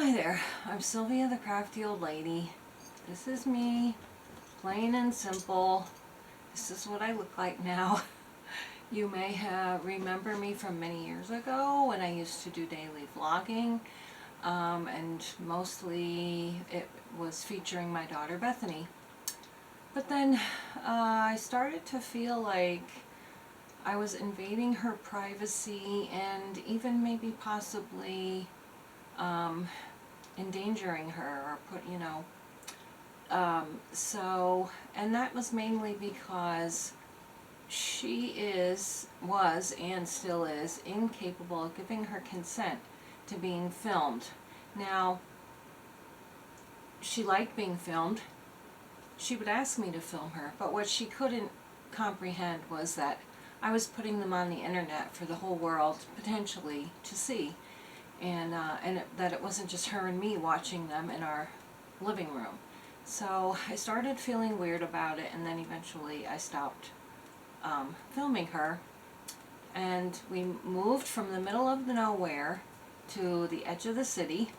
Hi there, I'm Sylvia the Crafty Old Lady. This is me, plain and simple. This is what I look like now. You may remember me from many years ago when I used to do daily vlogging, and mostly it was featuring my daughter Bethany. But then I started to feel like I was invading her privacy and even maybe possibly endangering her, or and that was mainly because she was and still is incapable of giving her consent to being filmed. Now, she liked being filmed. She would ask me to film her, but what she couldn't comprehend was that I was putting them on the internet for the whole world potentially to see. That it wasn't just her and me watching them in our living room. So I started feeling weird about it, and then eventually I stopped filming her, and we moved from the middle of nowhere to the edge of the city,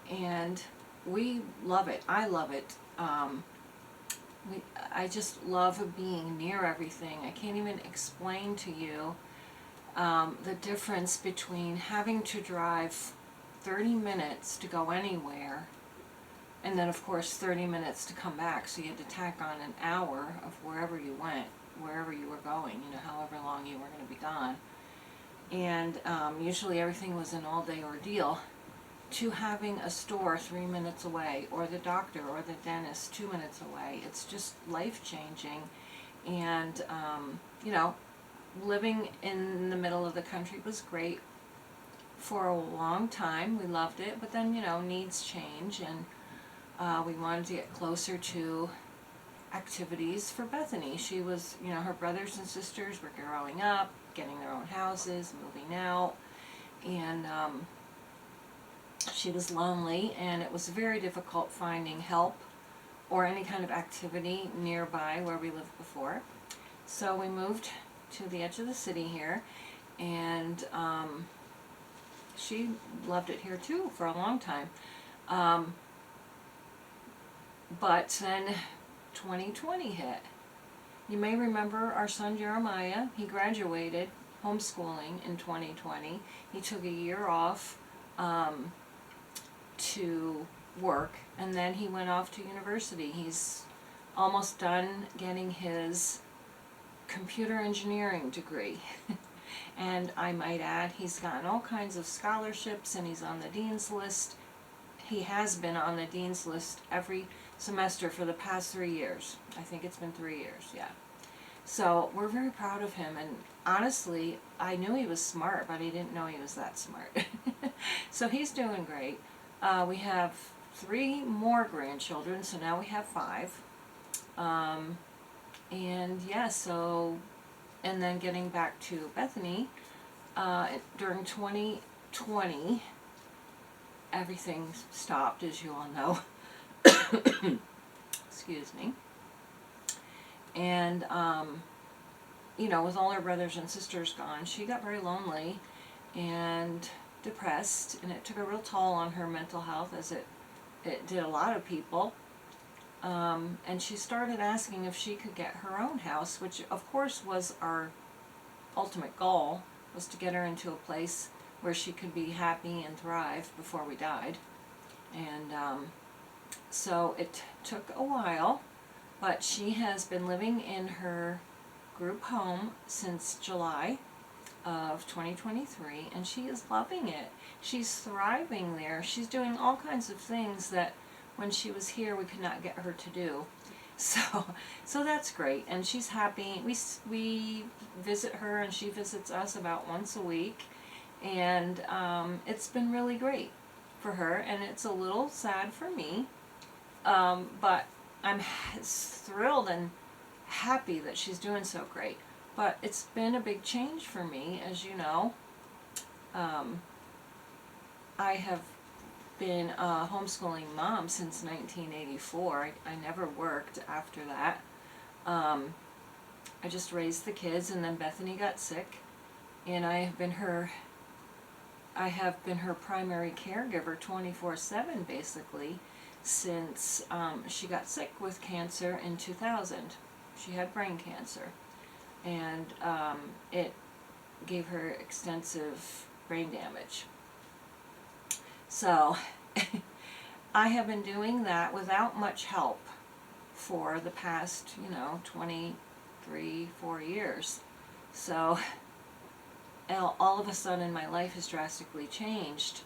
and we love it. I love it. I just love being near everything. I can't even explain to you the difference between having to drive 30 minutes to go anywhere, and then of course 30 minutes to come back, so you had to tack on an hour of wherever you went, wherever you were going, however long you were going to be gone. And usually everything was an all-day ordeal, to having a store 3 minutes away, or the doctor or the dentist 2 minutes away. It's just life-changing. And living in the middle of the country was great for a long time. We loved it, but then needs change, and we wanted to get closer to activities for Bethany. She was, her brothers and sisters were growing up, getting their own houses, moving out, and she was lonely, and it was very difficult finding help or any kind of activity nearby where we lived before. So we moved to the edge of the city here, and she loved it here too for a long time. But then 2020 hit. You may remember our son Jeremiah. He graduated homeschooling in 2020. He took a year off to work, and then he went off to university. He's almost done getting his computer engineering degree. And I might add, he's gotten all kinds of scholarships, and he's on the dean's list. He has been on the dean's list every semester for the past 3 years. I think it's been 3 years, yeah. So we're very proud of him, and honestly, I knew he was smart, but I didn't know he was that smart. So he's doing great. We have 3 more grandchildren, so now we have 5. And yeah, and then getting back to Bethany, during 2020, everything stopped, as you all know. Excuse me. And, with all her brothers and sisters gone, she got very lonely and depressed, and it took a real toll on her mental health, as it did a lot of people. And she started asking if she could get her own house, which of course was our ultimate goal, was to get her into a place where she could be happy and thrive before we died. And so it took a while, but she has been living in her group home since July of 2023, and she is loving it. She's thriving there. She's doing all kinds of things that when she was here we could not get her to do. So that's great, and she's happy. We visit her, and she visits us about once a week, and it's been really great for her, and it's a little sad for me, but I'm thrilled and happy that she's doing so great. But it's been a big change for me, as you know. I have been a homeschooling mom since 1984. I never worked after that. I just raised the kids, and then Bethany got sick, and I have been her I have been her primary caregiver 24/7 basically since she got sick with cancer in 2000. She had brain cancer, and it gave her extensive brain damage. So I have been doing that without much help for the past, 23, 4 years. So all of a sudden my life has drastically changed.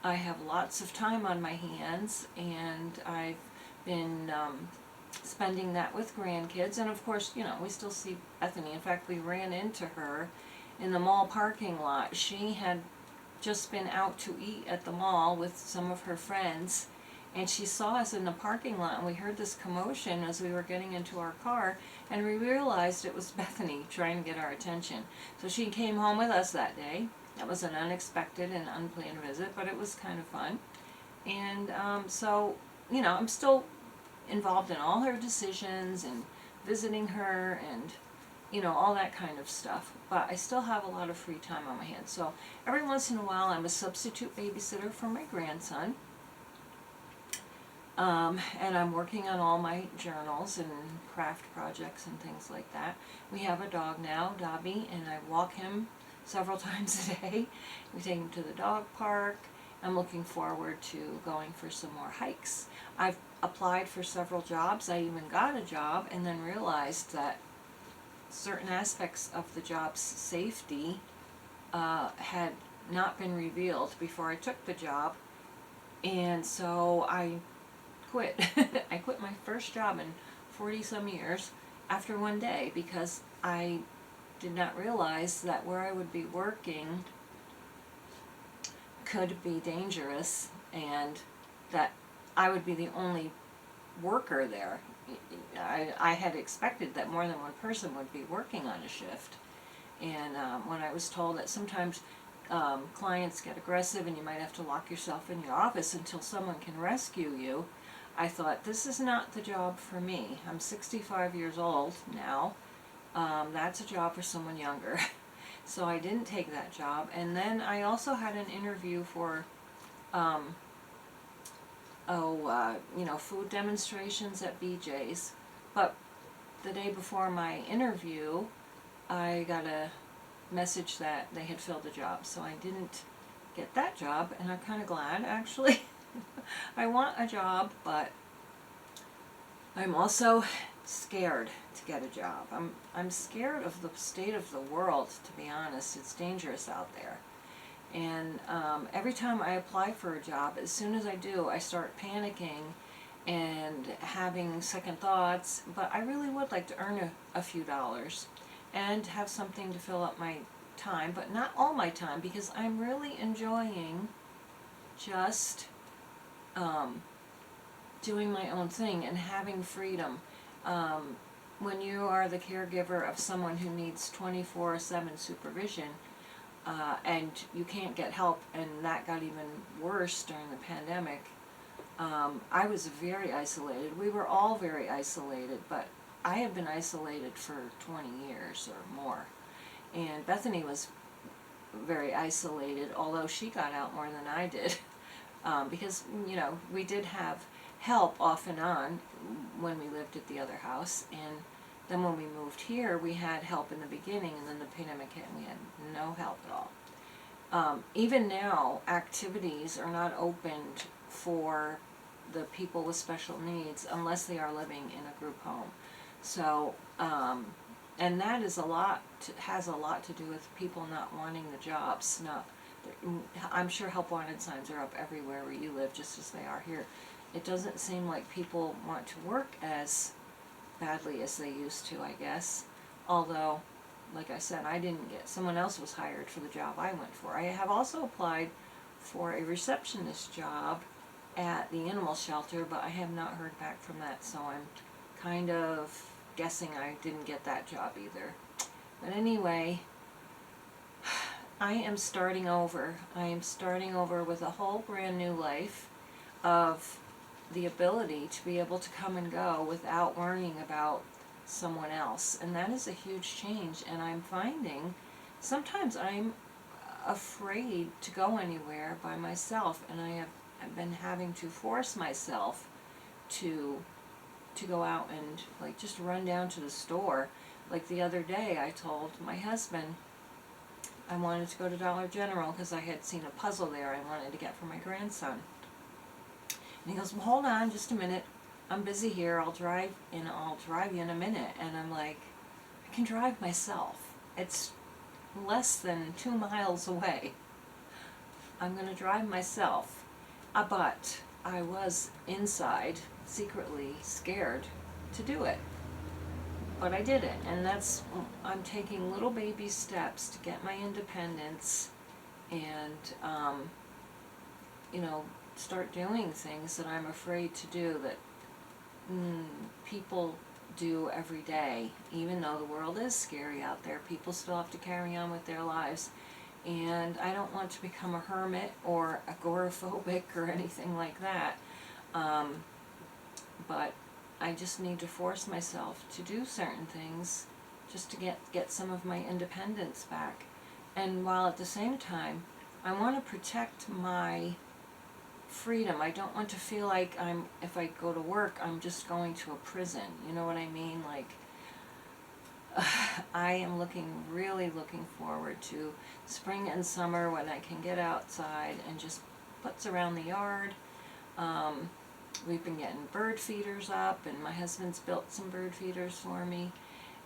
I have lots of time on my hands, and I've been spending that with grandkids, and of course, we still see Bethany. In fact, we ran into her in the mall parking lot. She had just been out to eat at the mall with some of her friends, and she saw us in the parking lot, and we heard this commotion as we were getting into our car, and we realized it was Bethany trying to get our attention. So she came home with us that day. That was an unexpected and unplanned visit, but it was kind of fun. And so, I'm still involved in all her decisions and visiting her and, all that kind of stuff. But I still have a lot of free time on my hands. So every once in a while I'm a substitute babysitter for my grandson. And I'm working on all my journals and craft projects and things like that. We have a dog now, Dobby, and I walk him several times a day. We take him to the dog park. I'm looking forward to going for some more hikes. I've applied for several jobs. I even got a job and then realized that certain aspects of the job's safety had not been revealed before I took the job. And so I quit. I quit my first job in 40-some years after one day because I did not realize that where I would be working could be dangerous, and that I would be the only worker there. I had expected that more than one person would be working on a shift, and when I was told that sometimes clients get aggressive and you might have to lock yourself in your office until someone can rescue you, I thought, this is not the job for me. I'm 65 years old now. That's a job for someone younger. So I didn't take that job. And then I also had an interview for, food demonstrations at BJ's. But the day before my interview, I got a message that they had filled the job. So I didn't get that job, and I'm kind of glad, actually. I want a job, but I'm also scared to get a job. I'm scared of the state of the world, to be honest. It's dangerous out there. And every time I apply for a job, as soon as I do, I start panicking and having second thoughts. But I really would like to earn a few dollars and have something to fill up my time, but not all my time, because I'm really enjoying just doing my own thing and having freedom. When you are the caregiver of someone who needs 24/7 supervision, and you can't get help, and that got even worse during the pandemic, I was very isolated. We were all very isolated, but I have been isolated for 20 years or more. And Bethany was very isolated, although she got out more than I did. Because, we did have help off and on when we lived at the other house, and then when we moved here, we had help in the beginning, and then the pandemic hit and we had no help at all. Even now, activities are not opened for the people with special needs unless they are living in a group home. So, and that has a lot to do with people not wanting the jobs. I'm sure help wanted signs are up everywhere where you live, just as they are here. It doesn't seem like people want to work as badly as they used to, I guess. Although, like I said, someone else was hired for the job I went for. I have also applied for a receptionist job at the animal shelter, but I have not heard back from that, so I'm kind of guessing I didn't get that job either. But anyway, I am starting over. I am starting over with a whole brand new life of the ability to be able to come and go without worrying about someone else. And that is a huge change, and I'm finding sometimes I'm afraid to go anywhere by myself, and I've been having to force myself to go out and like just run down to the store. Like the other day I told my husband I wanted to go to Dollar General because I had seen a puzzle there I wanted to get for my grandson. And he goes, well, hold on just a minute. I'm busy here. I'll drive you in a minute. And I'm like, I can drive myself. It's less than 2 miles away. I'm going to drive myself. But I was inside secretly scared to do it. But I did it, and I'm taking little baby steps to get my independence and, start doing things that I'm afraid to do that people do every day. Even though the world is scary out there, people still have to carry on with their lives. And I don't want to become a hermit or agoraphobic or anything like that. But I just need to force myself to do certain things just to get some of my independence back. And while at the same time, I want to protect my freedom. I don't want to feel like if I go to work, I'm just going to a prison. You know what I mean? Like, I am really looking forward to spring and summer when I can get outside and just putz around the yard. We've been getting bird feeders up, and my husband's built some bird feeders for me.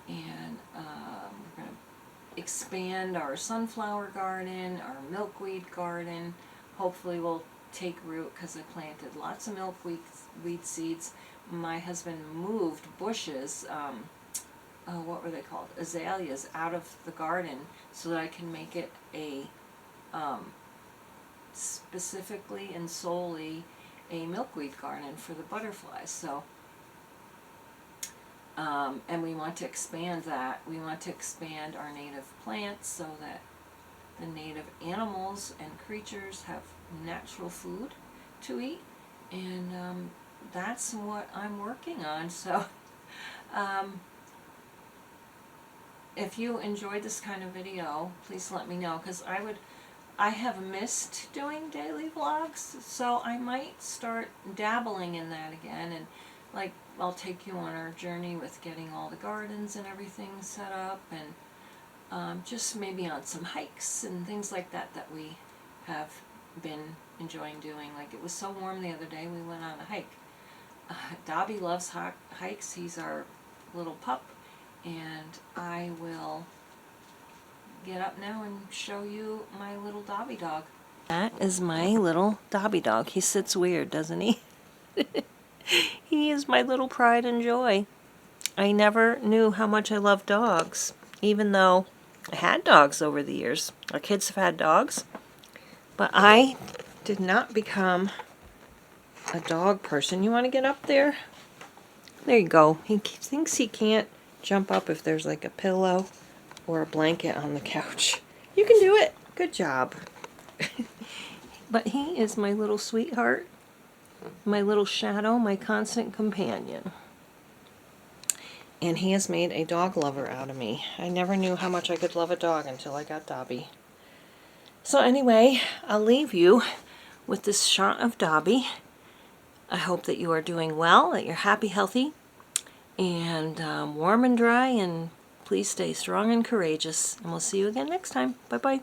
And we're going to expand our sunflower garden, our milkweed garden. Hopefully we'll take root because I planted lots of milkweed seeds. My husband moved bushes, what were they called? Azaleas out of the garden so that I can make it a specifically and solely a milkweed garden for the butterflies. So, and we want to expand that. We want to expand our native plants so that the native animals and creatures have natural food to eat, and that's what I'm working on. So if you enjoyed this kind of video, please let me know, because I have missed doing daily vlogs, so I might start dabbling in that again, and like I'll take you on our journey with getting all the gardens and everything set up, and just maybe on some hikes and things like that we have been enjoying doing. Like, it was so warm the other day, we went on a hike. Dobby loves hikes. He's our little pup, and I will get up now and show you my little Dobby dog. That is my little Dobby dog. He sits weird, doesn't he? He is my little pride and joy. I never knew how much I love dogs, even though I had dogs over the years. Our kids have had dogs, but I did not become a dog person. You want to get up there? There you go. He thinks he can't jump up if there's like a pillow or a blanket on the couch. You can do it. Good job. But he is my little sweetheart, my little shadow, my constant companion. And he has made a dog lover out of me. I never knew how much I could love a dog until I got Dobby. So anyway, I'll leave you with this shot of Dobby. I hope that you are doing well, that you're happy, healthy, and warm and dry, and please stay strong and courageous. And we'll see you again next time. Bye-bye.